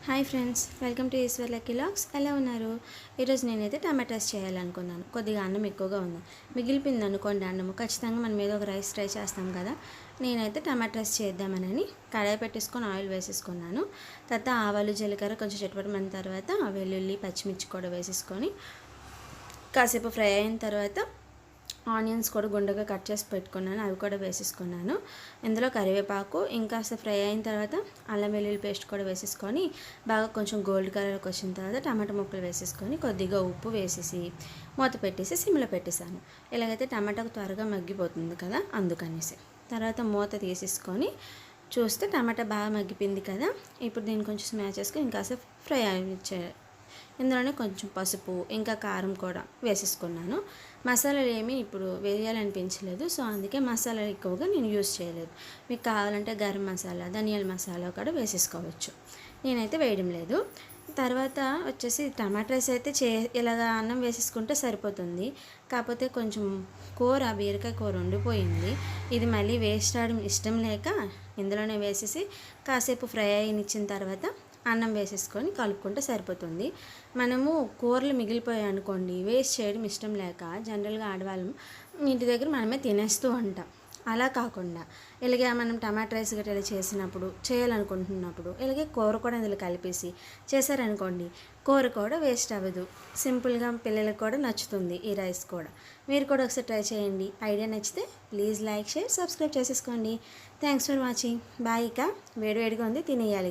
Hi friends, welcome to Eshwar lucky logs. ఎలా ఉన్నారు? ఈరోజు నేనైతే టమాటాస్ చేయాలనుకున్నాను. కొద్దిగా అన్నం ఎక్కువగా ఉంది, మిగిలిపోయింది అనుకోండి అన్నము. ఖచ్చితంగా మనం ఏదో ఒక రైస్ ట్రై చేస్తాం కదా. నేనైతే టమాటాస్ చేద్దామని కడాయి పెట్టేసుకొని ఆయిల్ వేసేసుకున్నాను. తర్వాత ఆవాలు, జీలకర్ర కొంచెం చిటపటమైన తర్వాత వెల్లుల్లి, పచ్చిమిర్చి కూడా వేసేసుకొని కాసేపు ఫ్రై అయిన తర్వాత ఆనియన్స్ కూడా గుండగా కట్ చేసి పెట్టుకున్నాను, అవి కూడా వేసేసుకున్నాను. ఇందులో కరివేపాకు ఇంకా ఫ్రై అయిన తర్వాత అల్లం వెల్లుల్లి పేస్ట్ కూడా వేసేసుకొని బాగా కొంచెం గోల్డ్ కలర్కి వచ్చిన తర్వాత టమాటా ముక్కలు వేసేసుకొని కొద్దిగా ఉప్పు వేసేసి మూత పెట్టేసి సిమ్లో పెట్టేశాను. ఇలాగైతే టమాటాకు త్వరగా మగ్గిపోతుంది కదా, అందుకనేసి. తర్వాత మూత తీసేసుకొని చూస్తే టమాటా బాగా మగ్గిపోయింది కదా. ఇప్పుడు దీన్ని కొంచెం స్మాష్ చేసుకొని ఇంకాసేపు ఫ్రై అయ్యించే. ఇందులోనే కొంచెం పసుపు ఇంకా కారం కూడా వేసేసుకున్నాను. మసాలాలు ఏమీ ఇప్పుడు వేయాలనిపించలేదు, సో అందుకే మసాలాలు ఎక్కువగా నేను యూజ్ చేయలేదు. మీకు కావాలంటే గరం మసాలా, ధనియాల మసాలా కూడా వేసేసుకోవచ్చు. నేనైతే వేయడం లేదు. తర్వాత వచ్చేసి టమాటా రైస్ అయితే ఇలాగ అన్నం వేసేసుకుంటే సరిపోతుంది. కాకపోతే కొంచెం బీరకాయ కూర ఉండిపోయింది. ఇది మళ్ళీ వేస్ట్ అవడం ఇష్టం లేక ఇందులోనే వేసేసి కాసేపు ఫ్రై అయినిచ్చిన తర్వాత అన్నం వేసేసుకొని కలుపుకుంటే సరిపోతుంది. మనము కూరలు మిగిలిపోయాయి అనుకోండి, వేస్ట్ చేయడం ఇష్టం లేక జనరల్గా ఆడవాళ్ళం ఇంటి దగ్గర మనమే తినేస్తూ ఉంటాం. అలా కాకుండా ఇలాగే మనం టమాటా రైస్ గట్రా చేయాలనుకుంటున్నప్పుడు ఇలాగే కూర కూడా ఇందులో కలిపేసి చేశారనుకోండి, కూర కూడా వేస్ట్ అవ్వదు. సింపుల్గా పిల్లలకు కూడా నచ్చుతుంది ఈ రైస్ కూడా. మీరు కూడా ఒకసారి ట్రై చేయండి. ఐడియా నచ్చితే ప్లీజ్ లైక్, షేర్, సబ్స్క్రైబ్ చేసేసుకోండి. Thanks for watching. బాయ్. ఇక వేడివేడిగా ఉంది, తినేయాలి.